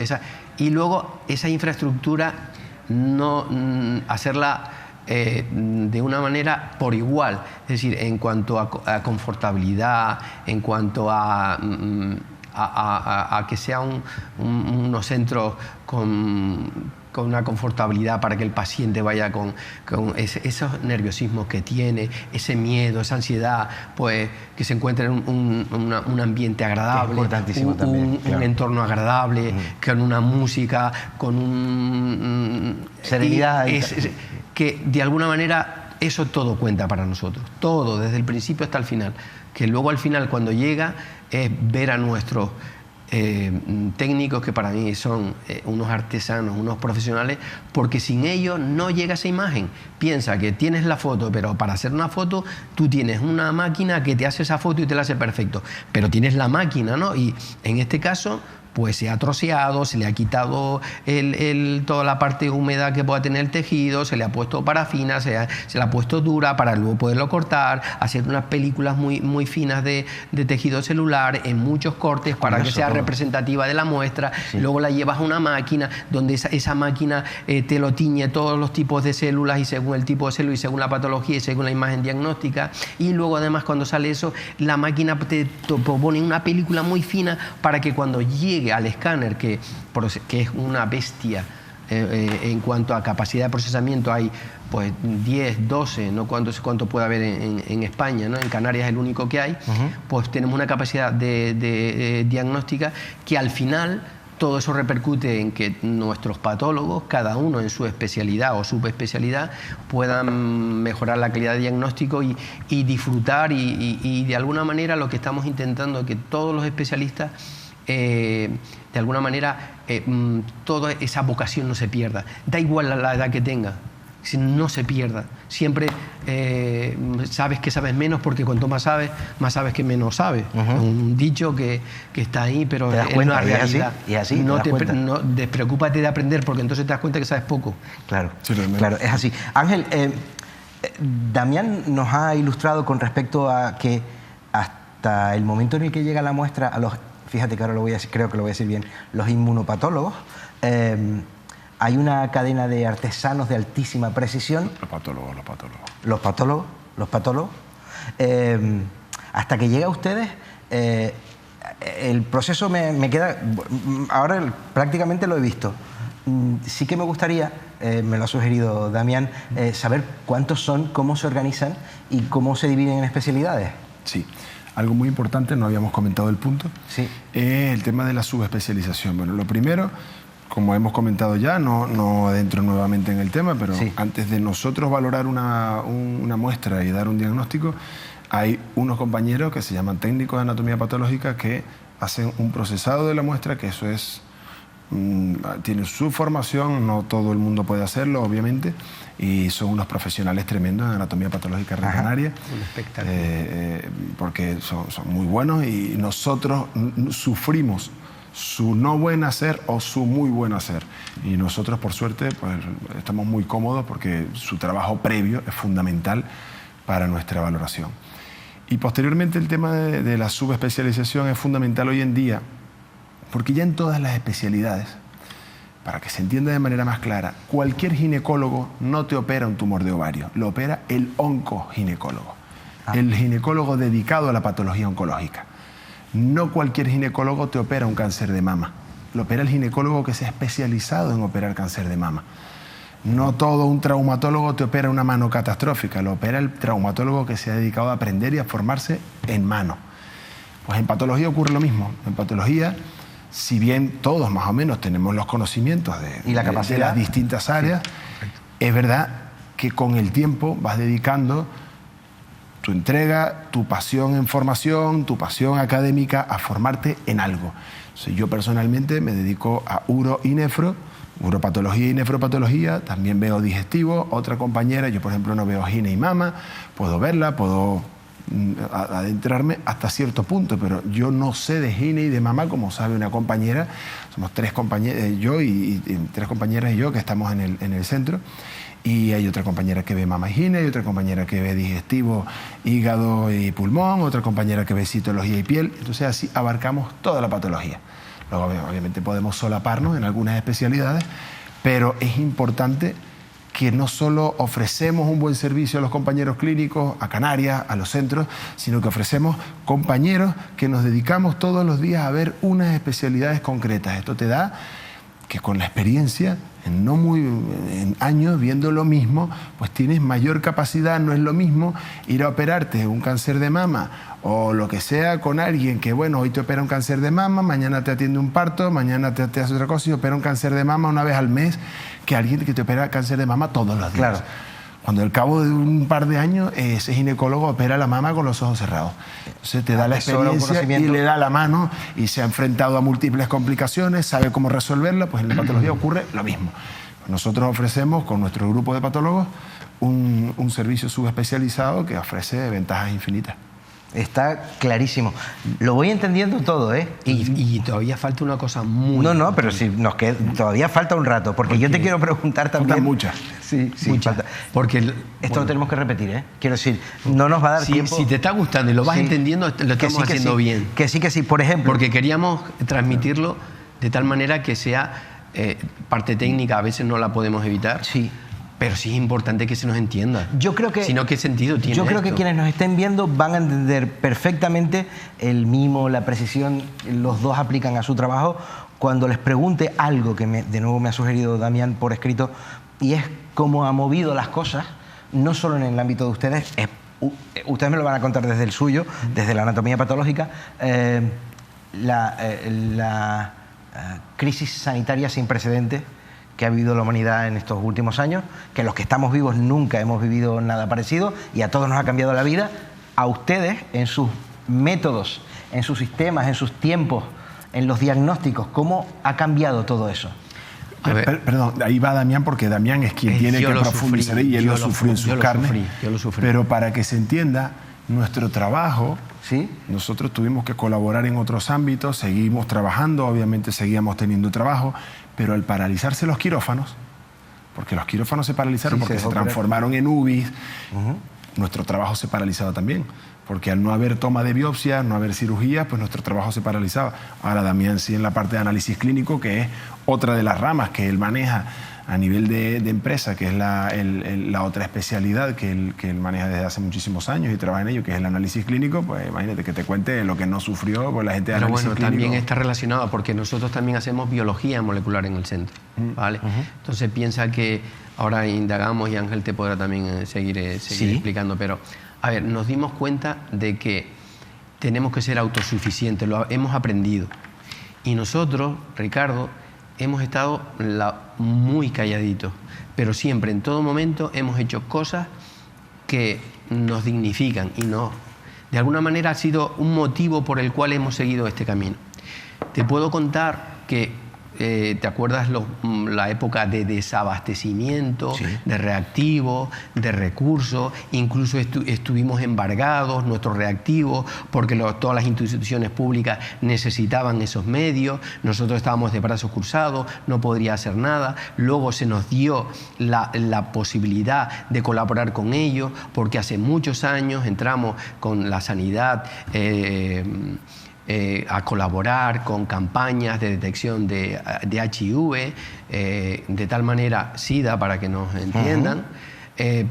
Y luego esa infraestructura no hacerla de una manera por igual, es decir, en cuanto a confortabilidad, en cuanto a que sean unos centros con una confortabilidad para que el paciente vaya con esos nerviosismos que tiene, ese miedo, esa ansiedad, pues que se encuentre en un ambiente agradable, un entorno agradable, con una música, con serenidad. Que de alguna manera eso todo cuenta para nosotros, todo, desde el principio hasta el final, que luego al final cuando llega es ver a nuestros técnicos, que para mí son unos artesanos, unos profesionales, porque sin ellos no llega esa imagen. Piensa que tienes la foto, pero para hacer una foto tú tienes una máquina que te hace esa foto y te la hace perfecto, pero tienes la máquina, ¿no? Y en este caso pues se ha troceado, se le ha quitado toda la parte de humedad que pueda tener el tejido, se le ha puesto parafina, se le ha puesto dura para luego poderlo cortar, hacer unas películas muy finas de tejido celular en muchos cortes para que sea representativa de la muestra. Luego la llevas a una máquina donde esa máquina te lo tiñe todos los tipos de células y según el tipo de célula y según la patología y según la imagen diagnóstica. Y luego además cuando sale eso, la máquina te pone una película muy fina para que cuando llegue al escáner, que es una bestia en cuanto a capacidad de procesamiento, hay pues 10, 12, no cuánto puede haber en España, ¿no? En Canarias es el único que hay, pues tenemos una capacidad de diagnóstica que al final todo eso repercute en que nuestros patólogos, cada uno en su especialidad o subespecialidad, puedan mejorar la calidad de diagnóstico y disfrutar y de alguna manera lo que estamos intentando es que todos los especialistas de alguna manera toda esa vocación no se pierda. Da igual la edad que tenga, si no se pierda. Siempre sabes que sabes menos porque cuanto más sabes que menos sabes. Un dicho que está ahí, pero es una realidad. Y así, no despreocúpate de aprender porque entonces te das cuenta que sabes poco. Claro, claro, es así. Ángel, Damián nos ha ilustrado con respecto a que hasta el momento en el que llega la muestra a los... Fíjate que ahora creo que lo voy a decir bien, los inmunopatólogos. Hay una cadena de artesanos de altísima precisión. Los patólogos. Hasta que llega a ustedes, el proceso me queda... Ahora prácticamente lo he visto. Sí que me gustaría, me lo ha sugerido Damián, saber cuántos son, cómo se organizan y cómo se dividen en especialidades. Sí. Algo muy importante, no habíamos comentado el punto, sí, es el tema de la subespecialización. Bueno, lo primero, como hemos comentado ya, no adentro nuevamente en el tema, pero sí, antes de nosotros valorar una muestra y dar un diagnóstico, hay unos compañeros que se llaman técnicos de anatomía patológica que hacen un procesado de la muestra, que eso es... tienen su formación, no todo el mundo puede hacerlo, obviamente, y son unos profesionales tremendos en anatomía patológica Red Canaria, un espectáculo, porque son muy buenos y nosotros sufrimos su no buen hacer o su muy buen hacer. Y nosotros, por suerte, pues, estamos muy cómodos porque su trabajo previo es fundamental para nuestra valoración. Y posteriormente el tema de la subespecialización es fundamental hoy en día, porque ya en todas las especialidades, para que se entienda de manera más clara, cualquier ginecólogo no te opera un tumor de ovario, lo opera el oncoginecólogo, el ginecólogo dedicado a la patología oncológica. No cualquier ginecólogo te opera un cáncer de mama, lo opera el ginecólogo que se ha especializado en operar cáncer de mama. No todo un traumatólogo te opera una mano catastrófica, lo opera el traumatólogo que se ha dedicado a aprender y a formarse en mano. Pues en patología ocurre lo mismo. En patología, si bien todos más o menos tenemos los conocimientos de las distintas áreas, sí, es verdad que con el tiempo vas dedicando tu entrega, tu pasión en formación, tu pasión académica a formarte en algo. Entonces, yo personalmente me dedico a uro y nefro, uropatología y nefropatología, también veo digestivo. Otra compañera, yo por ejemplo no veo gine y mama, puedo verla, puedo adentrarme hasta cierto punto, pero yo no sé de gine y de mama como sabe una compañera. Somos tres compañeras, yo y tres compañeras y yo que estamos en el centro, y hay otra compañera que ve mama y gine, hay otra compañera que ve digestivo, hígado y pulmón, otra compañera que ve citología y piel. Entonces así abarcamos toda la patología. Luego, obviamente podemos solaparnos en algunas especialidades, pero es importante que no solo ofrecemos un buen servicio a los compañeros clínicos, a Canarias, a los centros, sino que ofrecemos compañeros que nos dedicamos todos los días a ver unas especialidades concretas. Esto te da que con la experiencia, en años viendo lo mismo, pues tienes mayor capacidad. No es lo mismo ir a operarte un cáncer de mama o lo que sea con alguien que, bueno, hoy te opera un cáncer de mama, mañana te atiende un parto, mañana te hace otra cosa y opera un cáncer de mama una vez al mes, que alguien que te opera cáncer de mama todos los días. Claro. Cuando al cabo de un par de años ese ginecólogo opera la mama con los ojos cerrados. Entonces te da la experiencia y le da la mano y se ha enfrentado a múltiples complicaciones, sabe cómo resolverla. Pues en la patología ocurre lo mismo. Nosotros ofrecemos con nuestro grupo de patólogos un servicio subespecializado que ofrece ventajas infinitas. Está clarísimo. Lo voy entendiendo todo, ¿eh? Y todavía falta una cosa muy... No, pero si nos queda, todavía falta un rato, porque yo te quiero preguntar también... Faltan muchas. Sí, muchas. Falta. Porque esto lo tenemos que repetir, ¿eh? Quiero decir, no nos va a dar tiempo... Si te está gustando y lo vas entendiendo, lo estamos haciendo bien. Que sí, por ejemplo... Porque queríamos transmitirlo de tal manera que sea parte técnica, a veces no la podemos evitar. Sí. Pero sí es importante que se nos entienda. Yo creo que... Si no, ¿qué sentido tiene Yo creo esto? que quienes nos estén viendo van a entender perfectamente el mimo, la precisión, los dos aplican a su trabajo. Cuando les pregunte algo que de nuevo me ha sugerido Damián por escrito, y es cómo ha movido las cosas, no solo en el ámbito de ustedes, ustedes me lo van a contar desde el suyo, desde la anatomía patológica, la crisis sanitaria sin precedentes que ha vivido la humanidad en estos últimos años, que los que estamos vivos nunca hemos vivido nada parecido y a todos nos ha cambiado la vida. A ustedes, en sus métodos, en sus sistemas, en sus tiempos, en los diagnósticos, ¿cómo ha cambiado todo eso? Perdón, ahí va Damián, porque Damián es quien tiene que profundizar y él lo sufrió en sus carnes. Yo lo sufrí. Pero para que se entienda, nuestro trabajo, ¿sí? Nosotros tuvimos que colaborar en otros ámbitos, seguimos trabajando, obviamente seguíamos teniendo trabajo, pero al paralizarse los quirófanos, porque los quirófanos se paralizaron porque se transformaron en UBIs, nuestro trabajo se paralizaba también, porque al no haber toma de biopsia, no haber cirugía, pues nuestro trabajo se paralizaba. Ahora Damián sí en la parte de análisis clínico, que es otra de las ramas que él maneja a nivel de empresa, que es la otra especialidad que él maneja desde hace muchísimos años y trabaja en ello, que es el análisis clínico. Pues imagínate que te cuente lo que no sufrió pues, la gente de análisis clínico. También está relacionado porque nosotros también hacemos biología molecular en el centro, ¿vale? Entonces piensa que ahora indagamos y Ángel te podrá también seguir explicando, pero a ver, nos dimos cuenta de que tenemos que ser autosuficientes, lo hemos aprendido. Y nosotros, Ricardo, hemos estado muy calladitos, pero siempre, en todo momento, hemos hecho cosas que nos dignifican y de alguna manera ha sido un motivo por el cual hemos seguido este camino. Te puedo contar que ¿te acuerdas la época de desabastecimiento, sí, de reactivos, de recursos? Incluso estuvimos embargados nuestros reactivos porque todas las instituciones públicas necesitaban esos medios. Nosotros estábamos de brazos cruzados, no podría hacer nada. Luego se nos dio la posibilidad de colaborar con ellos porque hace muchos años entramos con la sanidad a colaborar con campañas de detección de HIV, de tal manera SIDA, para que nos entiendan.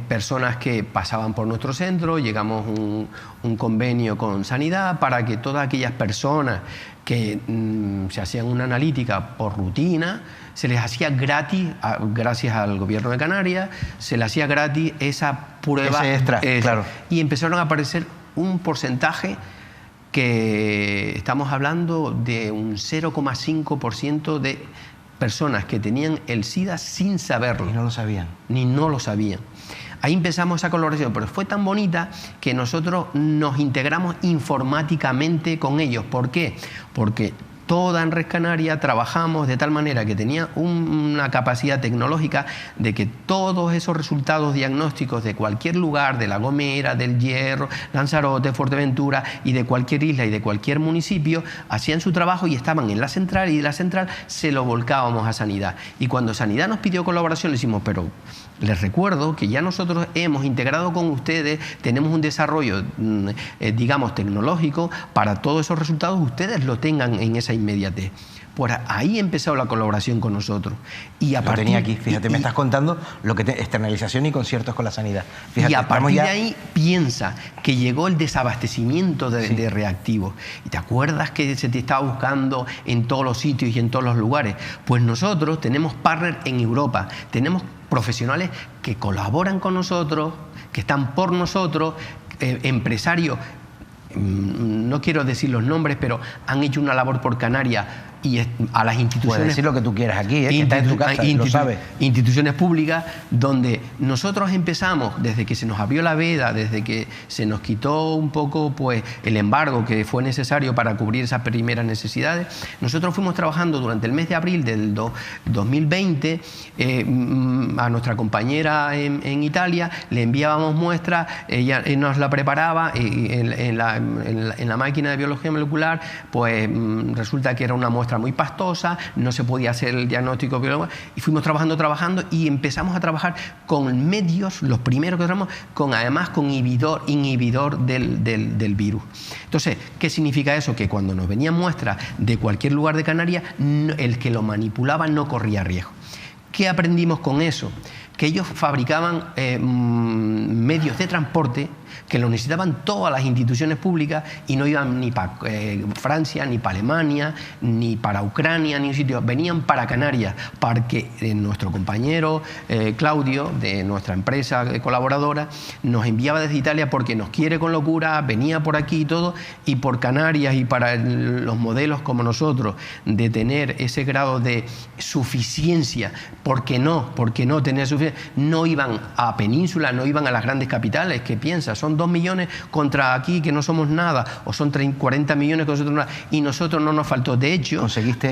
Personas que pasaban por nuestro centro, llegamos a un convenio con Sanidad para que todas aquellas personas que se hacían una analítica por rutina, se les hacía gratis, gracias al gobierno de Canarias, se les hacía gratis esa prueba. Ese extra, claro. Y empezaron a aparecer un porcentaje que estamos hablando de un 0,5% de personas que tenían el SIDA sin saberlo. Y no lo sabían. Ni no lo sabían. Ahí empezamos esa colaboración, pero fue tan bonita que nosotros nos integramos informáticamente con ellos. ¿Por qué? Porque toda en Red Canaria trabajamos de tal manera que tenía una capacidad tecnológica de que todos esos resultados diagnósticos de cualquier lugar, de La Gomera, del Hierro, Lanzarote, Fuerteventura y de cualquier isla y de cualquier municipio, hacían su trabajo y estaban en la central, y de la central se lo volcábamos a Sanidad. Y cuando Sanidad nos pidió colaboración, le decimos, pero les recuerdo que ya nosotros hemos integrado con ustedes, tenemos un desarrollo, digamos, tecnológico para todos esos resultados, ustedes lo tengan en esa inmediatez. Pues ahí empezó la colaboración con nosotros. Y a partir, tenía aquí, fíjate, me estás contando lo que externalización y conciertos con la sanidad. Fíjate, y a partir de ahí piensa que llegó el desabastecimiento de reactivos. ¿Y te acuerdas que se te estaba buscando en todos los sitios y en todos los lugares? Pues nosotros tenemos partners en Europa, tenemos profesionales que colaboran con nosotros, que están por nosotros, empresarios, no quiero decir los nombres, pero han hecho una labor por Canarias y a las instituciones... Puedes decir lo que tú quieras aquí, que está en tu casa, lo sabes. Instituciones públicas donde nosotros empezamos, desde que se nos abrió la veda, desde que se nos quitó un poco pues, el embargo que fue necesario para cubrir esas primeras necesidades, nosotros fuimos trabajando durante el mes de abril del 2020, a nuestra compañera en Italia, le enviábamos muestras, ella nos la preparaba en la máquina de biología molecular, pues resulta que era una muestra muy pastosa, no se podía hacer el diagnóstico biológico, y fuimos trabajando y empezamos a trabajar con medios, los primeros que trabajamos, además con inhibidor del virus. Entonces, ¿qué significa eso? Que cuando nos venían muestras de cualquier lugar de Canarias, el que lo manipulaba no corría riesgo. ¿Qué aprendimos con eso? Que ellos fabricaban medios de transporte que lo necesitaban todas las instituciones públicas y no iban ni para Francia, ni para Alemania, ni para Ucrania, ni un sitio. Venían para Canarias, para que nuestro compañero Claudio, de nuestra empresa colaboradora, nos enviaba desde Italia porque nos quiere con locura, venía por aquí y todo, y por Canarias y para los modelos como nosotros, de tener ese grado de suficiencia, ¿por qué no tener suficiencia? No iban a Península, no iban a las grandes capitales. ¿Qué piensas? Son 2 millones contra aquí, que no somos nada, o son 40 millones que nosotros nada, y nosotros no nos faltó. De hecho,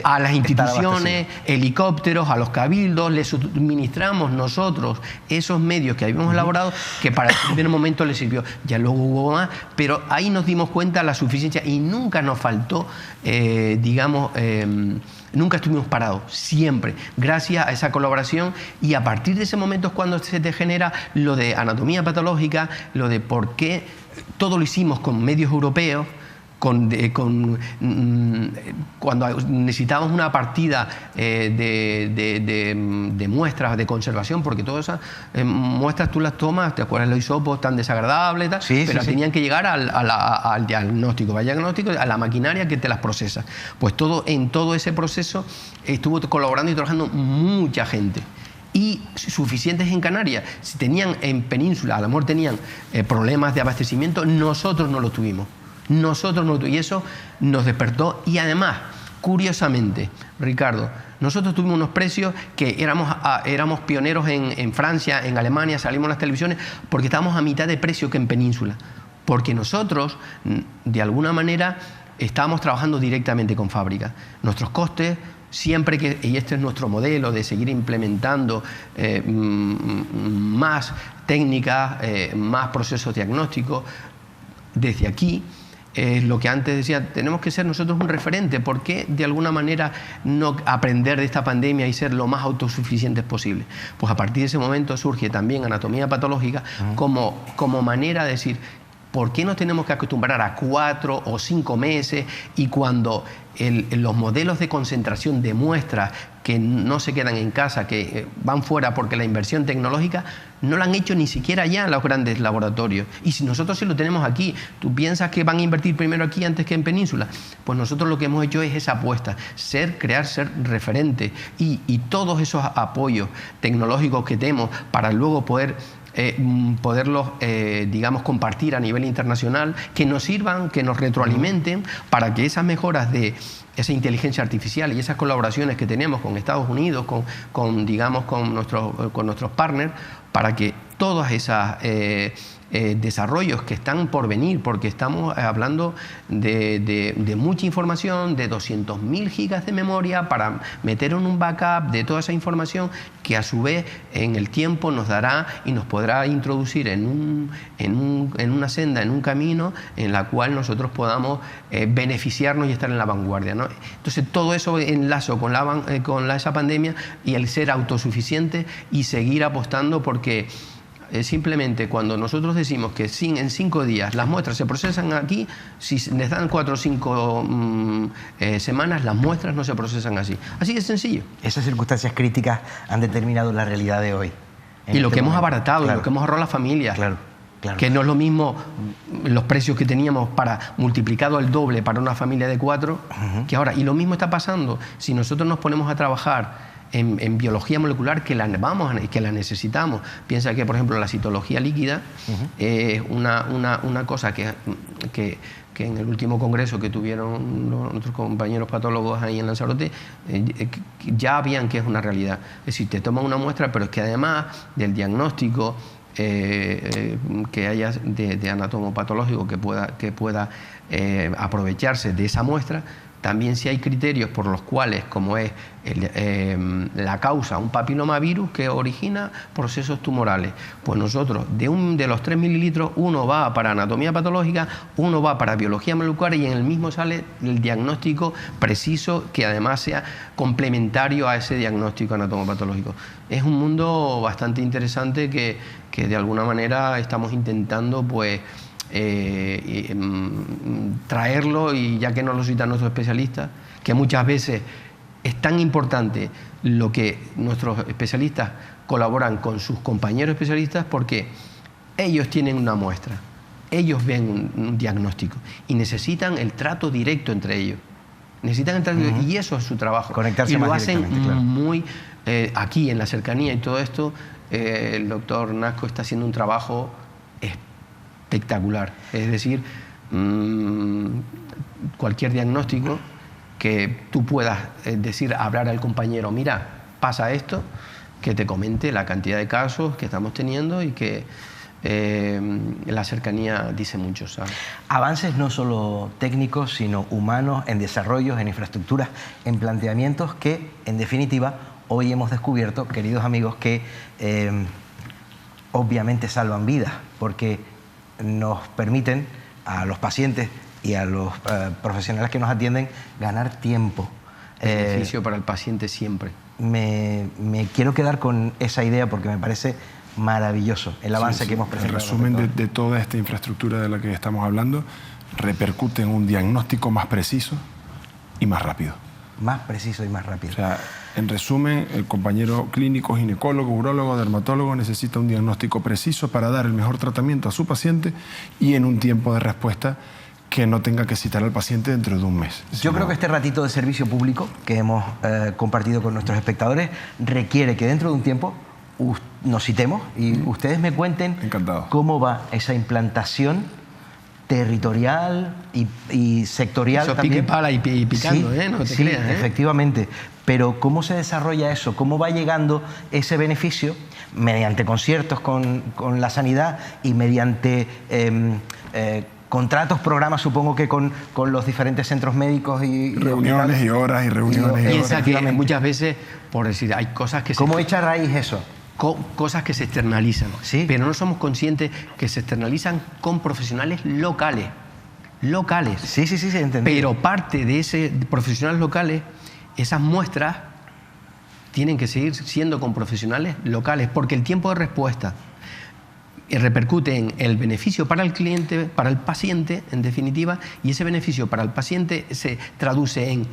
a las instituciones, helicópteros, a los cabildos, les suministramos nosotros esos medios que habíamos elaborado, que para el primer momento les sirvió. Ya luego hubo más, pero ahí nos dimos cuenta de la suficiencia y nunca nos faltó, nunca estuvimos parados, siempre, gracias a esa colaboración. Y a partir de ese momento es cuando se te genera lo de anatomía patológica, lo de por qué todo lo hicimos con medios europeos, cuando necesitábamos una partida de muestras de conservación, porque todas esas muestras tú las tomas, te acuerdas los hisopos tan desagradables, pero tenían que llegar al diagnóstico, a la maquinaria que te las procesa. Pues en todo ese proceso estuvo colaborando y trabajando mucha gente. Y suficientes en Canarias. Si tenían en Península, a lo mejor tenían problemas de abastecimiento, nosotros no lo tuvimos. Y eso nos despertó. Y además, curiosamente, Ricardo, nosotros tuvimos unos precios que éramos pioneros en Francia, en Alemania, salimos en las televisiones, porque estábamos a mitad de precio que en Península. Porque nosotros, de alguna manera, estábamos trabajando directamente con fábricas. Nuestros costes siempre que, y este es nuestro modelo de seguir implementando más técnicas, más procesos diagnósticos, desde aquí, lo que antes decía, tenemos que ser nosotros un referente. ¿Por qué de alguna manera no aprender de esta pandemia y ser lo más autosuficientes posible? Pues a partir de ese momento surge también anatomía patológica como manera de decir, ¿por qué nos tenemos que acostumbrar a 4 o 5 meses y cuando los modelos de concentración de muestras que no se quedan en casa, que van fuera porque la inversión tecnológica no la han hecho ni siquiera ya en los grandes laboratorios? Y si nosotros sí lo tenemos aquí, ¿tú piensas que van a invertir primero aquí antes que en Península? Pues nosotros lo que hemos hecho es esa apuesta, ser referente y todos esos apoyos tecnológicos que tenemos para luego poderlos, digamos, compartir a nivel internacional, que nos sirvan, que nos retroalimenten para que esas mejoras de esa inteligencia artificial y esas colaboraciones que tenemos con Estados Unidos, con nuestros partners, para que todas esas desarrollos que están por venir, porque estamos hablando de mucha información, de 200.000 gigas de memoria para meter en un backup de toda esa información que a su vez en el tiempo nos dará y nos podrá introducir en una senda, en un camino en la cual nosotros podamos beneficiarnos y estar en la vanguardia, ¿no? Entonces todo eso enlazo con esa pandemia y el ser autosuficiente y seguir apostando, porque simplemente cuando nosotros decimos que en 5 días las muestras se procesan aquí, si les dan 4 o 5 semanas, las muestras no se procesan así. Así de sencillo. Esas circunstancias críticas han determinado la realidad de hoy. Y lo que hemos abaratado, y lo que hemos ahorrado a las familias. Claro. Que no es lo mismo los precios que teníamos multiplicado el doble para una familia de 4 que ahora. Y lo mismo está pasando si nosotros nos ponemos a trabajar en biología molecular, que la necesitamos. Piensa que, por ejemplo, la citología líquida es una cosa que en el último congreso que tuvieron nuestros compañeros patólogos ahí en Lanzarote, ya veían que es una realidad. Es decir, te toman una muestra, pero es que además del diagnóstico que haya de anatomopatológico que pueda aprovecharse de esa muestra, también si hay criterios por los cuales, como es la causa, un papilomavirus que origina procesos tumorales, pues nosotros de los 3 mililitros, uno va para anatomía patológica, uno va para biología molecular y en el mismo sale el diagnóstico preciso que además sea complementario a ese diagnóstico anatomopatológico. Es un mundo bastante interesante que de alguna manera estamos intentando pues traerlo, y ya que nos lo citan nuestros especialistas, que muchas veces es tan importante lo que nuestros especialistas colaboran con sus compañeros especialistas, porque ellos tienen una muestra, ellos ven un diagnóstico y necesitan el trato directo entre ellos. Necesitan el trato directo, y eso es su trabajo. Conectarse y lo más hacen claro. muy aquí en la cercanía y todo esto. El doctor Nasco está haciendo un trabajo espectacular. Es decir, cualquier diagnóstico que tú puedas hablar al compañero, mira, pasa esto, que te comente la cantidad de casos que estamos teniendo y que la cercanía dice mucho, ¿sabes? Avances no solo técnicos, sino humanos, en desarrollos, en infraestructuras, en planteamientos que, en definitiva, hoy hemos descubierto, queridos amigos, que obviamente salvan vidas, porque nos permiten a los pacientes y a los profesionales que nos atienden ganar tiempo. Beneficio para el paciente siempre. Me quiero quedar con esa idea porque me parece maravilloso el avance que hemos presentado. El resumen de toda esta infraestructura de la que estamos hablando repercute en un diagnóstico más preciso y más rápido. Más preciso y más rápido. O sea, en resumen, el compañero clínico, ginecólogo, urólogo, dermatólogo necesita un diagnóstico preciso para dar el mejor tratamiento a su paciente y en un tiempo de respuesta que no tenga que citar al paciente dentro de un mes. Yo creo que este ratito de servicio público que hemos compartido con nuestros espectadores requiere que dentro de un tiempo nos citemos y ustedes me cuenten cómo va esa implantación territorial y sectorial. Eso también. Pique pala y picando, sí, no te sí, creas. Efectivamente. Pero ¿cómo se desarrolla eso? ¿Cómo va llegando ese beneficio mediante conciertos con la sanidad y mediante contratos, programas, supongo que con los diferentes centros médicos y reuniones y horas y reuniones y horas. Piensa que muchas veces, por decir, hay cosas que ¿Cómo echa raíz eso? Cosas que se externalizan, ¿Sí? pero no somos conscientes que se externalizan con profesionales locales. Sí, entendí. Pero parte de ese profesionales locales, esas muestras tienen que seguir siendo con profesionales locales, porque el tiempo de respuesta repercute en el beneficio para el cliente, para el paciente, en definitiva, y ese beneficio para el paciente se traduce en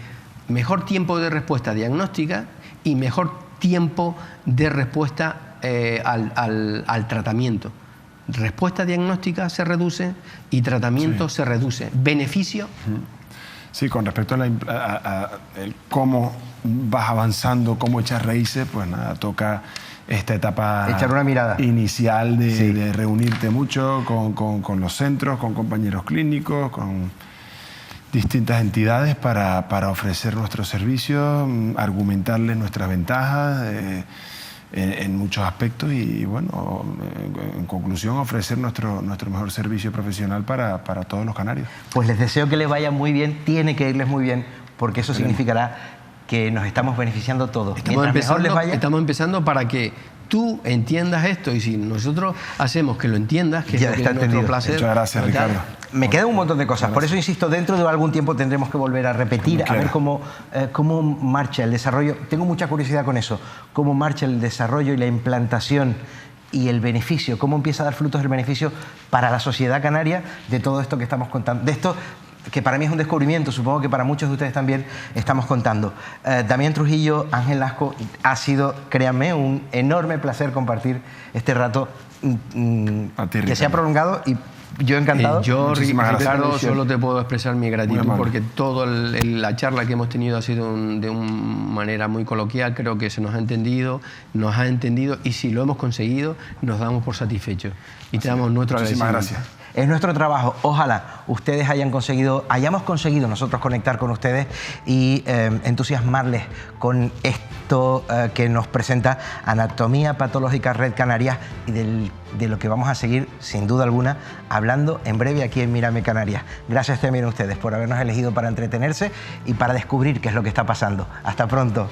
mejor tiempo de respuesta diagnóstica y mejor tiempo de respuesta al tratamiento. Respuesta diagnóstica se reduce y tratamiento se reduce. Beneficio. Sí, con respecto a cómo vas avanzando, cómo echas raíces, pues nada, toca esta etapa echar una mirada inicial de reunirte mucho con los centros, con compañeros clínicos, con distintas entidades para ofrecer nuestros servicios, argumentarles nuestras ventajas en muchos aspectos y bueno, en conclusión, ofrecer nuestro mejor servicio profesional para todos los canarios. Pues les deseo que les vaya muy bien, tiene que irles muy bien, porque eso significará que nos estamos beneficiando todos. Estamos empezando para que tú entiendas esto, y si nosotros hacemos que lo entiendas, que ya es está nuestro placer. Muchas gracias, Ricardo. Me quedan un montón de cosas, por eso insisto, dentro de algún tiempo tendremos que volver a repetir, a ver cómo marcha el desarrollo. Tengo mucha curiosidad con eso, cómo marcha el desarrollo y la implantación y el beneficio, cómo empieza a dar frutos el beneficio para la sociedad canaria de todo esto que estamos contando. De esto que para mí es un descubrimiento, supongo que para muchos de ustedes también estamos contando. Damián Trujillo, Ángel Lasco, ha sido, créanme, un enorme placer compartir este rato que se ha prolongado y yo encantado. Yo, Ricardo, solo te puedo expresar mi gratitud porque toda la charla que hemos tenido ha sido de una manera muy coloquial, creo que se nos ha entendido y si lo hemos conseguido nos damos por satisfechos y te damos nuestro agradecimiento. Muchísimas gracias. Es nuestro trabajo. Ojalá ustedes hayamos conseguido nosotros conectar con ustedes y entusiasmarles con esto que nos presenta Anatomía Patológica Red Canarias y de lo que vamos a seguir, sin duda alguna, hablando en breve aquí en Mírame Canarias. Gracias también a ustedes por habernos elegido para entretenerse y para descubrir qué es lo que está pasando. Hasta pronto.